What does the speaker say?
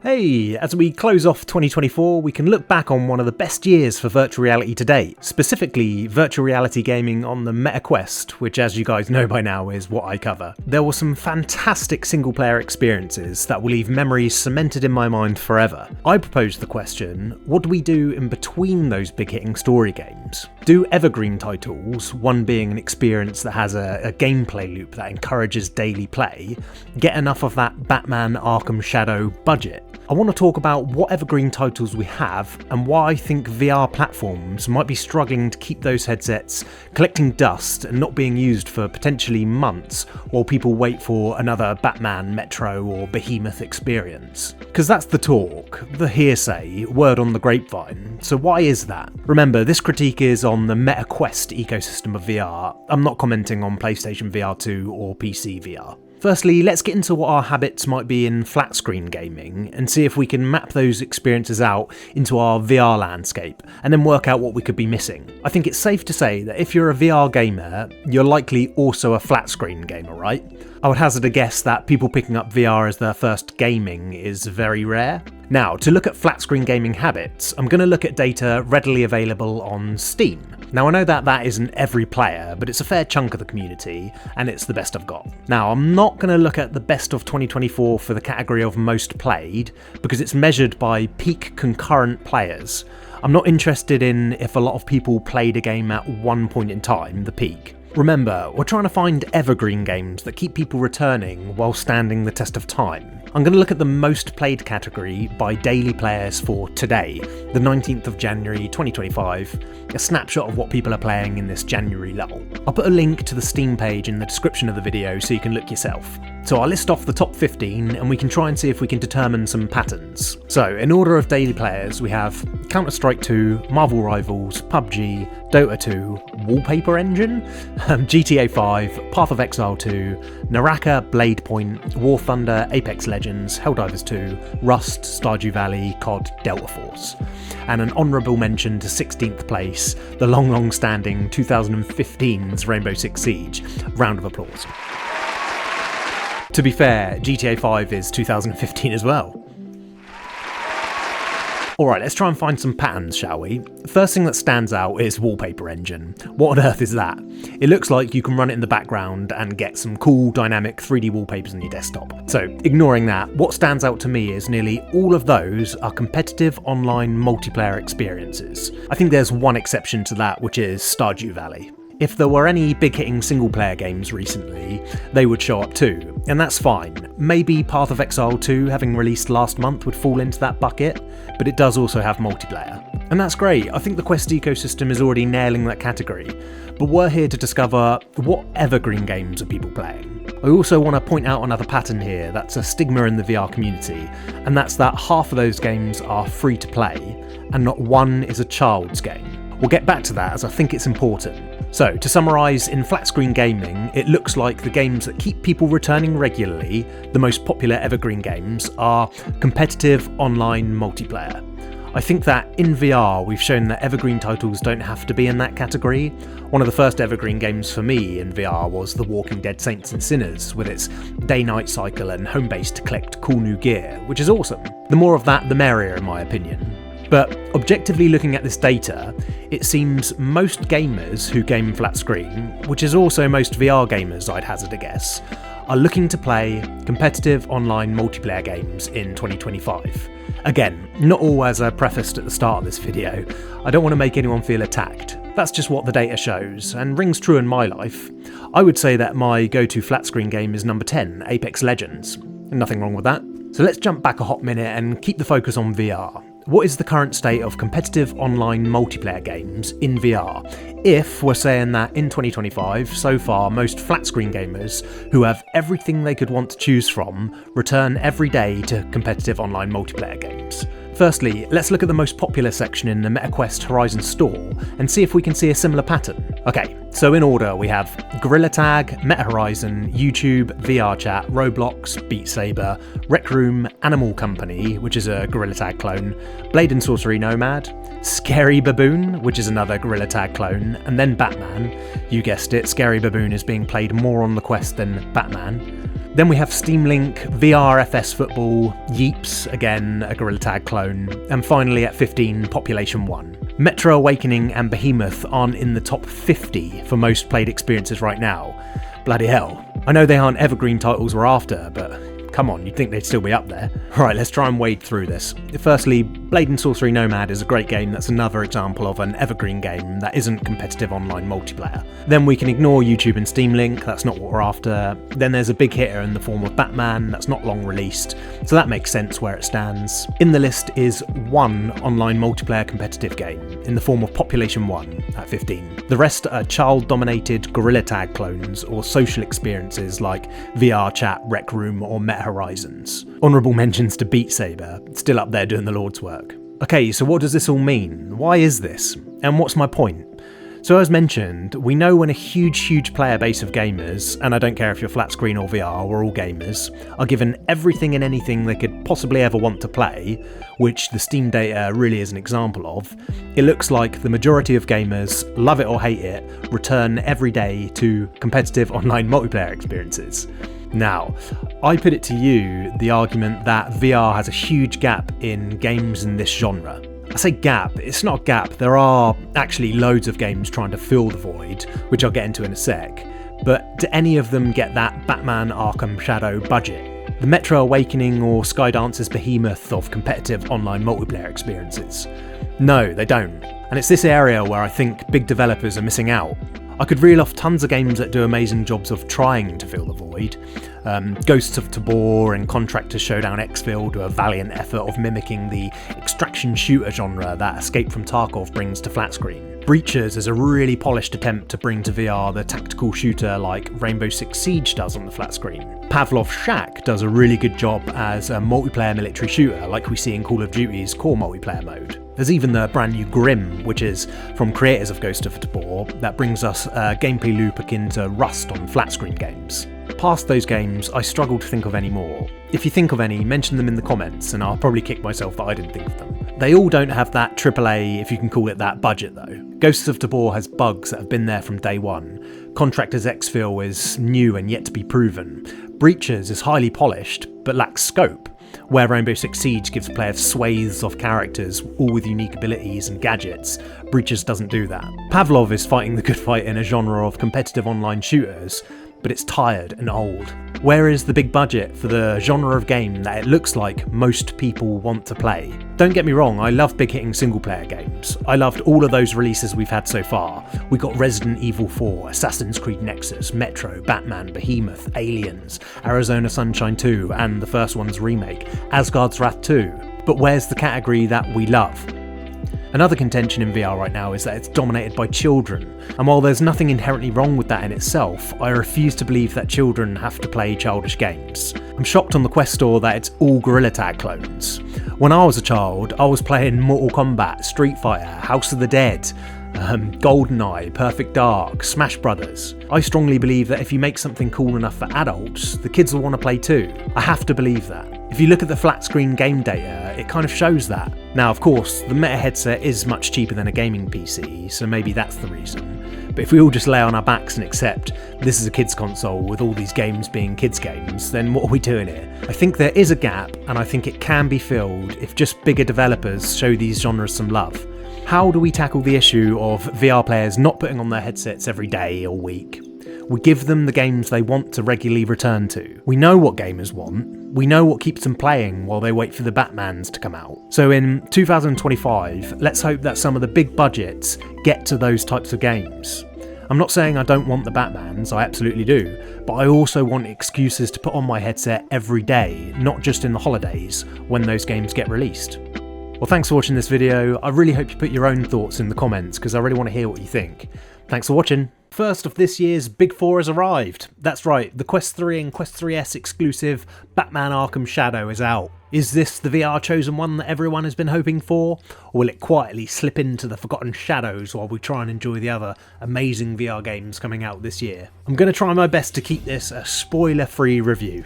Hey, as we close off 2024, we can look back on one of the best years for virtual reality to date, specifically virtual reality gaming on the Meta Quest, which as you guys know by now is what I cover. There were some fantastic single-player experiences that will leave memories cemented in my mind forever. I proposed the question, what do we do in between those big-hitting story games? Do evergreen titles, one being an experience that has a gameplay loop that encourages daily play, get enough of that Batman Arkham Shadow budget? I want to talk about what evergreen titles we have and why I think VR platforms might be struggling to keep those headsets collecting dust and not being used for potentially months while people wait for another Batman, Metro or Behemoth experience. Because that's the talk, the hearsay, word on the grapevine. So why is that? Remember, this critique is on the Meta Quest ecosystem of VR. I'm not commenting on PlayStation VR 2 or PC VR. Firstly, let's get into what our habits might be in flat screen gaming and see if we can map those experiences out into our VR landscape and then work out what we could be missing. I think it's safe to say that if you're a VR gamer, you're likely also a flat screen gamer, right? I would hazard a guess that people picking up VR as their first gaming is very rare. Now, to look at flat screen gaming habits, I'm going to look at data readily available on Steam. Now I know that isn't every player, but it's a fair chunk of the community, and it's the best I've got. Now I'm not going to look at the best of 2024 for the category of most played, because it's measured by peak concurrent players. I'm not interested in if a lot of people played a game at one point in time, the peak. Remember, we're trying to find evergreen games that keep people returning while standing the test of time. I'm going to look at the most played category by daily players for today, the 19th of January 2025, a snapshot of what people are playing in this January lull. I'll put a link to the Steam page in the description of the video so you can look yourself. So I'll list off the top 15 and we can try and see if we can determine some patterns. So in order of daily players, we have Counter-Strike 2, Marvel Rivals, PUBG, Dota 2, Wallpaper Engine, GTA 5, Path of Exile 2, Naraka, Blade Point, War Thunder, Apex Legends, Helldivers 2, Rust, Stardew Valley, COD, Delta Force. And an honourable mention to 16th place, the long-standing 2015's Rainbow Six Siege. Round of applause. To be fair, GTA 5 is 2015 as well. Alright, let's try and find some patterns, shall we? First thing that stands out is Wallpaper Engine. What on earth is that? It looks like you can run it in the background and get some cool dynamic 3D wallpapers on your desktop. So, ignoring that, what stands out to me is nearly all of those are competitive online multiplayer experiences. I think there's one exception to that, which is Stardew Valley. If there were any big-hitting single-player games recently, they would show up too, and that's fine. Maybe Path of Exile 2, having released last month, would fall into that bucket, but it does also have multiplayer. And that's great, I think the Quest ecosystem is already nailing that category, but we're here to discover what evergreen games are people playing. I also want to point out another pattern here that's a stigma in the VR community, and that's that half of those games are free to play, and not one is a child's game. We'll get back to that as I think it's important. So, to summarise, in flat screen gaming, it looks like the games that keep people returning regularly, the most popular evergreen games, are competitive online multiplayer. I think that in VR we've shown that evergreen titles don't have to be in that category. One of the first evergreen games for me in VR was The Walking Dead Saints and Sinners, with its day-night cycle and home base to collect cool new gear, which is awesome. The more of that, the merrier in my opinion. But objectively looking at this data, it seems most gamers who game flat screen, which is also most VR gamers I'd hazard a guess, are looking to play competitive online multiplayer games in 2025. Again, not all as I prefaced at the start of this video, I don't want to make anyone feel attacked. That's just what the data shows, and rings true in my life. I would say that my go-to flat screen game is number 10, Apex Legends. Nothing wrong with that. So let's jump back a hot minute and keep the focus on VR. What is the current state of competitive online multiplayer games in VR? If we're saying that in 2025, so far, most flat screen gamers who have everything they could want to choose from return every day to competitive online multiplayer games. Firstly, let's look at the most popular section in the MetaQuest Horizon store and see if we can see a similar pattern. Okay, so in order we have Gorilla Tag, Meta Horizon, YouTube, VR Chat, Roblox, Beat Saber, Rec Room, Animal Company, which is a Gorilla Tag clone, Blade and Sorcery Nomad, Scary Baboon, which is another Gorilla Tag clone, and then Batman. You guessed it, Scary Baboon is being played more on the Quest than Batman. Then we have Steam Link, VR FS Football, Yeeps, again a Gorilla Tag clone, and finally at 15, Population 1. Metro Awakening and Behemoth aren't in the top 50 for most played experiences right now. Bloody hell. I know they aren't evergreen titles we're after, but come on, you'd think they'd still be up there. Alright, let's try and wade through this. Firstly, Blade and Sorcery Nomad is a great game that's another example of an evergreen game that isn't competitive online multiplayer. Then we can ignore YouTube and Steam Link, that's not what we're after. Then there's a big hitter in the form of Batman, that's not long released, so that makes sense where it stands. In the list is one online multiplayer competitive game, in the form of Population 1 at 15. The rest are child-dominated Gorilla Tag clones or social experiences like VR Chat, Rec Room or Meta Horizons. Honourable mentions to Beat Saber, still up there doing the Lord's work. Okay, so what does this all mean? Why is this? And what's my point? So as mentioned, we know when a huge player base of gamers, and I don't care if you're flat screen or VR, we're all gamers, are given everything and anything they could possibly ever want to play, which the Steam data really is an example of, it looks like the majority of gamers, love it or hate it, return every day to competitive online multiplayer experiences. Now, I put it to you the argument that VR has a huge gap in games in this genre. I say gap, it's not a gap, there are actually loads of games trying to fill the void, which I'll get into in a sec, but do any of them get that Batman Arkham Shadow budget? The Metro Awakening or Skydance's behemoth of competitive online multiplayer experiences? No, they don't, and it's this area where I think big developers are missing out. I could reel off tons of games that do amazing jobs of trying to fill the void. Ghosts of Tabor and Contractor Showdown Exfil do a valiant effort of mimicking the extraction shooter genre that Escape from Tarkov brings to flat screen. Breachers is a really polished attempt to bring to VR the tactical shooter like Rainbow Six Siege does on the flat screen. Pavlov Shack does a really good job as a multiplayer military shooter like we see in Call of Duty's core multiplayer mode. There's even the brand new Grim, which is from creators of Ghost of Tabor, that brings us a gameplay loop akin to Rust on flat screen games. Past those games, I struggle to think of any more. If you think of any, mention them in the comments and I'll probably kick myself that I didn't think of them. They all don't have that AAA, if you can call it that, budget though. Ghosts of Tabor has bugs that have been there from day one. Contractor's Exfil is new and yet to be proven. Breachers is highly polished, but lacks scope, where Rainbow Six Siege gives players swathes of characters, all with unique abilities and gadgets. Breachers doesn't do that. Pavlov is fighting the good fight in a genre of competitive online shooters, but it's tired and old. Where is the big budget for the genre of game that it looks like most people want to play? Don't get me wrong, I love big hitting single player games. I loved all of those releases we've had so far. We got Resident Evil 4, Assassin's Creed Nexus, Metro, Batman, Behemoth, Aliens, Arizona Sunshine 2, and the first one's remake, Asgard's Wrath 2. But where's the category that we love? Another contention in VR right now is that it's dominated by children, and while there's nothing inherently wrong with that in itself, I refuse to believe that children have to play childish games. I'm shocked on the Quest store that it's all Gorilla Tag clones. When I was a child, I was playing Mortal Kombat, Street Fighter, House of the Dead, GoldenEye, Perfect Dark, Smash Brothers. I strongly believe that if you make something cool enough for adults, the kids will want to play too. I have to believe that. If you look at the flat screen game data, it kind of shows that. Now of course, the Meta headset is much cheaper than a gaming PC, so maybe that's the reason. But if we all just lay on our backs and accept this is a kids console with all these games being kids games, then what are we doing here? I think there is a gap, and I think it can be filled if just bigger developers show these genres some love. How do we tackle the issue of VR players not putting on their headsets every day or week? We give them the games they want to regularly return to. We know what gamers want. We know what keeps them playing while they wait for the Batmans to come out. So in 2025, let's hope that some of the big budgets get to those types of games. I'm not saying I don't want the Batmans, I absolutely do, but I also want excuses to put on my headset every day, not just in the holidays, when those games get released. Well, thanks for watching this video. I really hope you put your own thoughts in the comments because I really want to hear what you think. Thanks for watching. First of this year's Big Four has arrived. That's right, the Quest 3 and Quest 3S exclusive Batman Arkham Shadow is out. Is this the VR chosen one that everyone has been hoping for? Or will it quietly slip into the forgotten shadows while we try and enjoy the other amazing VR games coming out this year? I'm going to try my best to keep this a spoiler-free review.